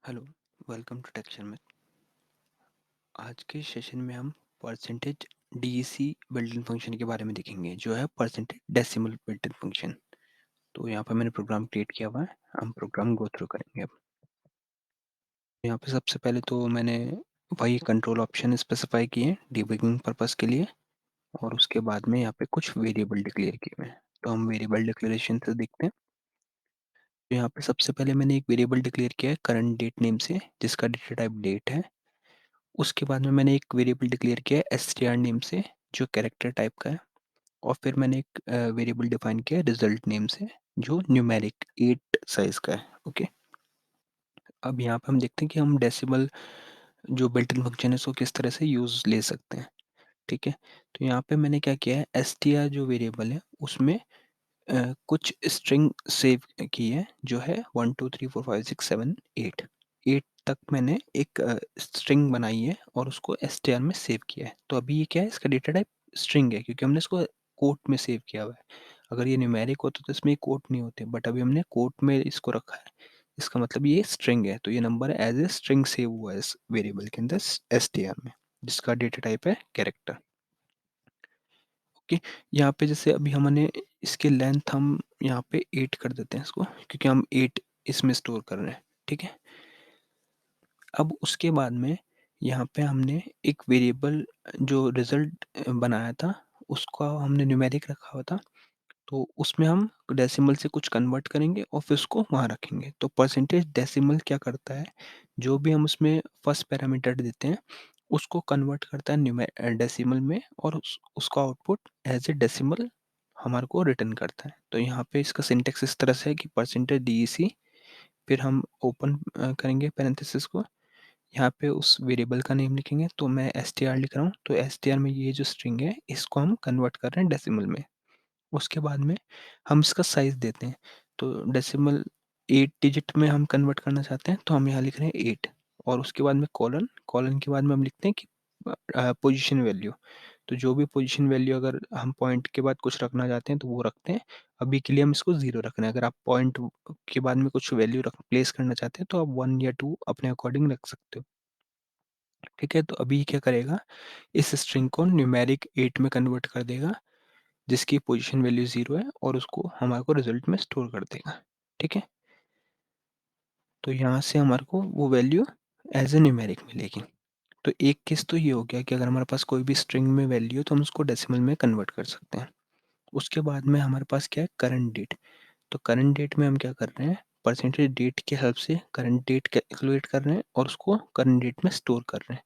Hello, welcome to texture में। आज के सेशन में हम परसेंटेज डीईसी बिल्ट-इन फंक्शन के बारे में देखेंगे, जो है परसेंटेज डेसिमल बिल्ट-इन फंक्शन। तो यहाँ पे मैंने प्रोग्राम क्रिएट किया हुआ है, हम प्रोग्राम गो थ्रू करेंगे अब। यहाँ पे सबसे पहले तो मैंने वही कंट्रोल ऑप्शन स्पेसिफाई किए हैं डिबगिंग पर्पस के लिए, और उसके बाद में यहाँ पे कुछ वेरिएबल डिक्लेयर किए हुए हैं। तो हम वेरिएबल डिक्लेरेशन से देखते हैं। तो यहाँ पे सबसे पहले मैंने एक वेरिएबल डिक्लेयर किया है करंट डेट नेम से, जिसका डेटा टाइप डेट है। उसके बाद में मैंने एक वेरिएबल डिक्लेयर किया है एसटीआर नेम से, जो कैरेक्टर टाइप का है। और फिर मैंने एक वेरिएबल डिफाइन किया है रिजल्ट नेम से, जो न्यूमेरिक 8 साइज का है। ओके, अब यहाँ पे हम देखते हैं कि हम डेसिमल जो बिल्ट इन फंक्शन है उसको किस तरह से यूज़ ले सकते हैं। ठीक है, तो यहाँ पे मैंने क्या किया है, एसटीआर जो वेरिएबल है उसमें कुछ स्ट्रिंग सेव की है, जो है 1 2 3 4 5 6 7 8 8 तक मैंने एक स्ट्रिंग बनाई है और उसको एसटीआर में सेव किया है। तो अभी ये क्या है, इसका डेटा टाइप स्ट्रिंग है, क्योंकि हमने इसको कोट में सेव किया हुआ है। अगर ये न्यूमेरिक होता तो इसमें कोट नहीं होते, बट अभी हमने कोट में इसको रखा है। इसका मतलब ये स्ट्रिंग है, तो ये number as a string save हुआ है इस वेरिएबल के अंदर एसटीआर में, जिसका डेटा टाइप है कैरेक्टर। ओके, यहाँ पे जैसे अभी हमने इसके लेंथ हम यहाँ पे 8 कर देते हैं इसको, क्योंकि हम 8 इसमें स्टोर कर रहे हैं। ठीक है, अब उसके बाद में यहाँ पे हमने एक वेरिएबल जो रिजल्ट बनाया था, उसका हमने न्यूमेरिक रखा हुआ था। तो उसमें हम डेसिमल से कुछ कन्वर्ट करेंगे और फिर उसको वहाँ रखेंगे। तो परसेंटेज डेसिमल क्या करता है, जो भी हम उसमें फर्स्ट पैरामीटर देते हैं उसको कन्वर्ट करता है डेसिमल में, और उसका आउटपुट एज ए डेसिमल हमारे को रिटर्न करता है। तो यहाँ पे इसका सिंटेक्स इस तरह से है कि परसेंटेज डीईसी, फिर हम ओपन करेंगे पैरेंथेसिस को, यहाँ पे उस वेरिएबल का नेम लिखेंगे। तो मैं एस टी आर लिख रहा हूँ, तो एस टी आर में ये जो स्ट्रिंग है इसको हम कन्वर्ट कर रहे हैं डेसिमल में। उसके बाद में हम इसका साइज़ देते हैं। तो डेसिमल 8 डिजिट में हम कन्वर्ट करना चाहते हैं, तो हम यहाँ लिख रहे हैं 8, और उसके बाद में कॉलन, कॉलन के बाद में हम लिखते हैं कि पोजीशन वैल्यू। तो जो भी पोजीशन वैल्यू अगर हम पॉइंट के बाद कुछ रखना चाहते हैं तो वो रखते हैं। अभी के लिए हम इसको 0 रख रहे हैं। अगर आप पॉइंट के बाद में कुछ वैल्यू रख प्लेस करना चाहते हैं तो आप 1 या 2 अपने अकॉर्डिंग रख सकते हो। ठीक है, तो अभी ये क्या करेगा, इस स्ट्रिंग को न्यूमेरिक 8 में कन्वर्ट कर देगा, जिसकी पोजीशन वैल्यू 0 है, और उसको हमारे को रिजल्ट में स्टोर कर देगा। ठीक है, तो यहाँ से हमारे को वो वैल्यू एज ए न्यूमेरिक मिलेगी। तो एक केस तो ये हो गया कि अगर हमारे पास कोई भी स्ट्रिंग में वैल्यू है तो हम उसको डेसिमल में कन्वर्ट कर सकते हैं। उसके बाद में हमारे पास क्या है, करंट डेट। तो करंट डेट में हम क्या कर रहे हैं, परसेंटेज डेट के हेल्प से करंट डेट कैलकुलेट कर रहे हैं और उसको करंट डेट में स्टोर कर रहे हैं।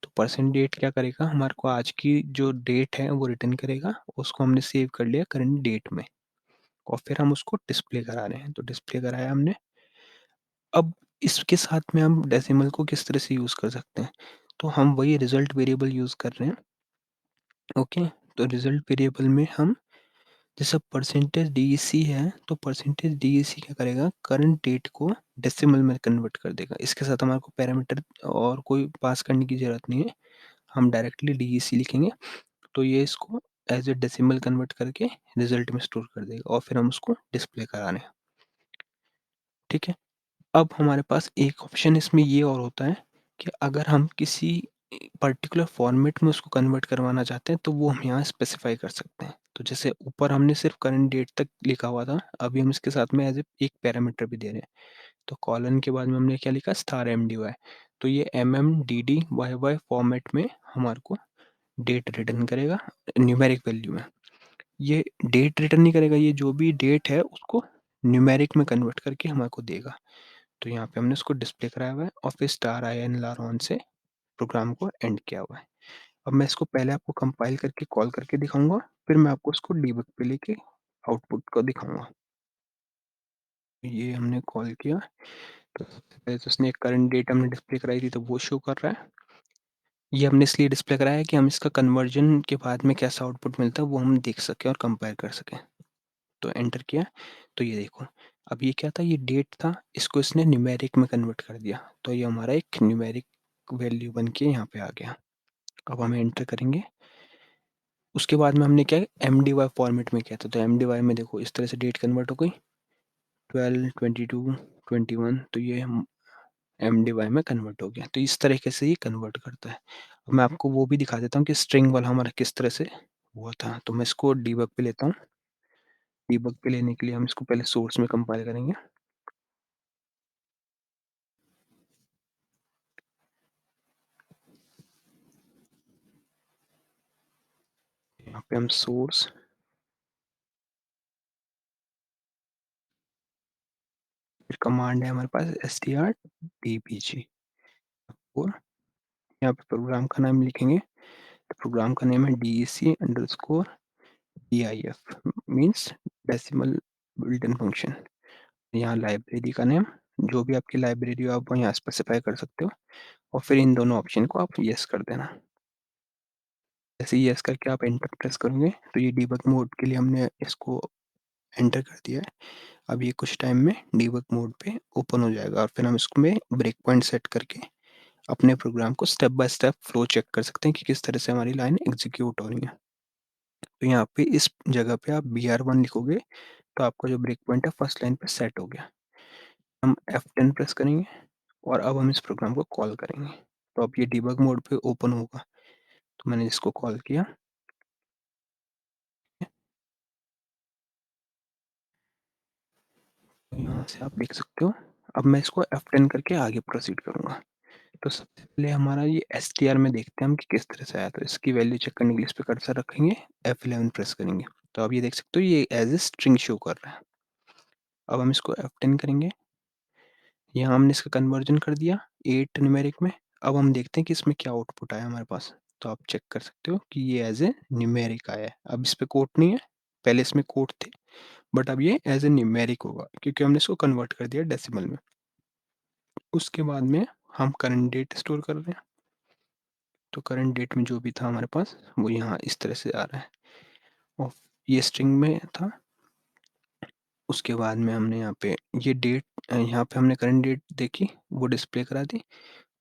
तो परसेंट डेट क्या करेगा, हमारे को आज की जो डेट है वो रिटर्न करेगा, उसको हमने सेव कर लिया करंट डेट में, और फिर हम उसको डिस्प्ले करा रहे हैं। तो डिस्प्ले कराया हमने। अब इसके साथ में हम डेसिमल को किस तरह से यूज़ कर सकते हैं, तो हम वही रिजल्ट वेरिएबल यूज़ कर रहे हैं। ओके, तो रिजल्ट वेरिएबल में हम जैसे परसेंटेज डीईसी है, तो परसेंटेज डीईसी क्या करेगा, करंट डेट को डेसिमल में कन्वर्ट कर देगा। इसके साथ हमारे को पैरामीटर और कोई पास करने की ज़रूरत नहीं है, हम डायरेक्टली डीईसी लिखेंगे। तो ये इसको एज ए डेसिमल कन्वर्ट करके रिजल्ट में स्टोर कर देगा, और फिर हम उसको डिस्प्ले करा रहे हैं। ठीक है, अब हमारे पास एक ऑप्शन इसमें ये और होता है कि अगर हम किसी पर्टिकुलर फॉर्मेट में उसको कन्वर्ट करवाना चाहते हैं तो वो हम यहाँ स्पेसिफाई कर सकते हैं। तो जैसे ऊपर हमने सिर्फ करंट डेट तक लिखा हुआ था, अभी हम इसके साथ में एज ए एक पैरामीटर भी दे रहे हैं। तो कॉलन के बाद में हमने क्या लिखा, स्टार एम डी वाई। तो ये M M D D Y Y format में हमारे को डेट रिटर्न करेगा न्यूमेरिक वैल्यू में। ये डेट रिटर्न नहीं करेगा, ये जो भी डेट है उसको न्यूमेरिक में कन्वर्ट करके हमारे को देगा। तो यहाँ पे हमने उसको डिस्प्ले कराया हुआ है, और फिर स्टार आई एन लार ऑन से प्रोग्राम को एंड किया हुआ है। अब मैं इसको पहले आपको कंपाइल करके कॉल करके दिखाऊंगा, फिर मैं आपको इसको डीबग पे लेके आउटपुट को दिखाऊंगा। ये हमने कॉल किया, तो सबसे पहले तो उसने एक करंट डेट हमने डिस्प्ले कराई थी, तो वो शो कर रहा है। ये हमने इसलिए डिस्प्ले कराया है कि हम इसका कन्वर्जन के बाद में कैसा आउटपुट मिलता है वो हम देख सकें और कंपेयर कर सकें। तो एंटर किया, तो ये देखो, अब ये क्या था, ये डेट था, इसको इसने न्यूमेरिक में कन्वर्ट कर दिया, तो ये हमारा एक न्यूमेरिक वैल्यू बन के यहाँ पे आ गया। अब हम एंटर करेंगे। उसके बाद में हमने क्या एम डी वाई फॉर्मेट में किया था, तो एम डी वाई में देखो इस तरह से डेट कन्वर्ट हो गई, 12 22 21। तो ये हम एमडीवाई में कन्वर्ट हो गया। तो इस तरीके से ये कन्वर्ट करता है। अब मैं आपको वो भी दिखा देता हूँ कि स्ट्रिंग वाला हमारा किस तरह से हुआ था। तो मैं इसको डीबग पे लेता हूँ। डीबग पे लेने के लिए हम इसको पहले सोर्स में कंपाइल करेंगे। यहाँ पे हम सोर्स, फिर कमांड है हमारे पास strdbg और यहाँ पे प्रोग्राम का नाम लिखेंगे। तो प्रोग्राम का नेम है dec_pif means decimal built in function. यहाँ लाइब्रेरी का नेम, जो भी आपकी लाइब्रेरी हो आप वो यहाँ स्पेसिफाई कर सकते हो और फिर इन दोनों ऑप्शन को आप यस कर देना। जैसे ही यस करके आप एंटर प्रेस करोगे तो ये डीबग मोड के लिए हमने इसको एंटर कर दिया है। अब ये कुछ टाइम में डीबग मोड पे ओपन हो जाएगा और फिर हम इसमें ब्रेक पॉइंट सेट करके अपने प्रोग्राम को step by step flow check कर सकते हैं कि किस तरह से हमारी लाइन एग्जीक्यूट हो रही है। तो यहाँ पे इस जगह पे आप br1 लिखोगे तो आपका जो ब्रेक पॉइंट है फर्स्ट लाइन पे सेट हो गया। हम F10 प्रेस करेंगे और अब हम इस प्रोग्राम को कॉल करेंगे। तो अब ये डीबग मोड पे ओपन होगा। तो मैंने इसको कॉल किया। तो यहाँ से आप देख सकते हो। अब मैं इसको F10 करके आगे प्रोसीड करूँगा। तो सबसे पहले हमारा ये str में देखते हैं हम कि किस तरह से आया। तो इसकी वैल्यू चेक करने के लिए इस पे कर्सर रखेंगे, F11 प्रेस करेंगे। तो अब ये देख सकते हो ये एज़ ए स्ट्रिंग शो कर रहा है। अब हम इसको F10 करेंगे। यहाँ हमने इसका कन्वर्जन कर दिया 8 न्यूमेरिक में। अब हम देखते हैं कि इसमें क्या आउटपुट आया हमारे पास। तो आप चेक कर सकते हो कि ये एज़ ए न्यूमेरिक आया है। अब इस पे कोट नहीं है, पहले इसमें कोट थे, बट अब ये एज़ ए न्यूमेरिक होगा क्योंकि हमने इसको कन्वर्ट कर दिया डेसिमल में। उसके बाद में हम करंट डेट स्टोर कर रहे हैं। तो करंट डेट में जो भी था हमारे पास वो यहाँ इस तरह से आ रहा है और ये स्ट्रिंग में था। उसके बाद में हमने यहाँ पे ये डेट, यहाँ पे हमने करंट डेट देखी, वो डिस्प्ले करा दी।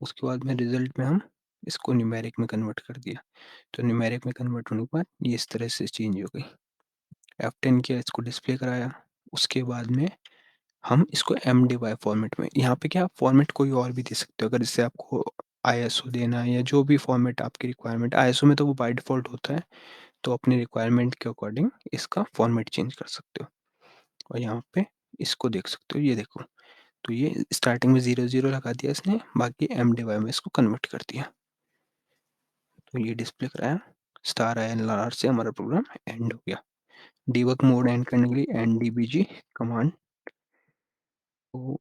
उसके बाद में रिजल्ट में हम इसको न्यूमेरिक में कन्वर्ट कर दिया। तो न्यूमेरिक में कन्वर्ट होने के बाद ये इस तरह से चेंज हो गई। F10 किया, इसको डिस्प्ले कराया। उसके बाद में हम इसको MDY फॉर्मेट में, यहाँ पे क्या फॉर्मेट कोई और भी दे सकते हो अगर इससे आपको ISO देना है या जो भी फॉर्मेट आपकी रिक्वायरमेंट। ISO में तो वो बाय डिफ़ॉल्ट होता है, तो अपनी रिक्वायरमेंट के अकॉर्डिंग इसका फॉर्मेट चेंज कर सकते हो। और यहाँ पे इसको देख सकते हो, ये देखो। तो ये स्टार्टिंग में 0 लगा दिया इसने, बाकी MDY में इसको कन्वर्ट कर दिया। तो ये डिस्प्ले कराया, स्टार INR से हमारा प्रोग्राम एंड हो गया। डीबग मोड एंड करने के लिए NDBG कमांड। तो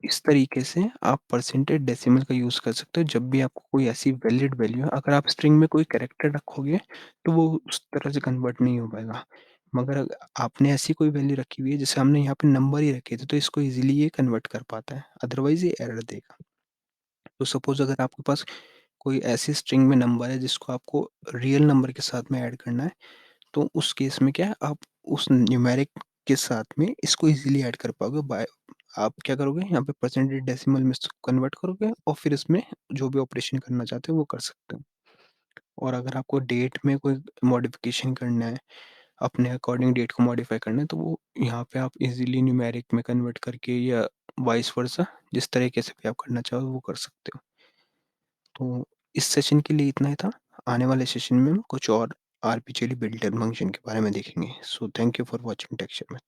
इस तरीके से आप परसेंटेज डेसिमल का यूज़ कर सकते हो जब भी आपको कोई ऐसी वैलिड वैल्यू है। अगर आप स्ट्रिंग में कोई कैरेक्टर रखोगे तो वो उस तरह से कन्वर्ट नहीं हो पाएगा। मगर आपने ऐसी कोई वैल्यू रखी हुई है, जैसे हमने यहाँ पे नंबर ही रखे थे, तो इसको ईज़िली ये कन्वर्ट कर पाता है, अदरवाइज़ ये एरर देगा। तो सपोज़ अगर आपके पास कोई ऐसी स्ट्रिंग में नंबर है जिसको आपको रियल नंबर के साथ में ऐड करना है, तो उस केस में क्या है, आप उस न्यूमेरिक के साथ में इसको ईज़िली ऐड कर पाओगे बाय, आप क्या करोगे यहाँ पे परसेंटेज डेसिमल में इसको कन्वर्ट करोगे और फिर इसमें जो भी ऑपरेशन करना चाहते हो वो कर सकते हो। और अगर आपको डेट में कोई मॉडिफ़िकेशन करना है, अपने अकॉर्डिंग डेट को मॉडिफ़ाई करना है, तो वो यहाँ पे आप ईज़िली न्यूमेरिक में कन्वर्ट करके या वाइस वर्सा जिस तरीके से भी आप करना चाहो वो कर सकते हो। तो इस सेशन के लिए इतना ही था। आने वाले सेशन में हम कुछ और आरपीजीएल बिल्ट इन फंक्शन के बारे में देखेंगे। So thank you for watching texture में।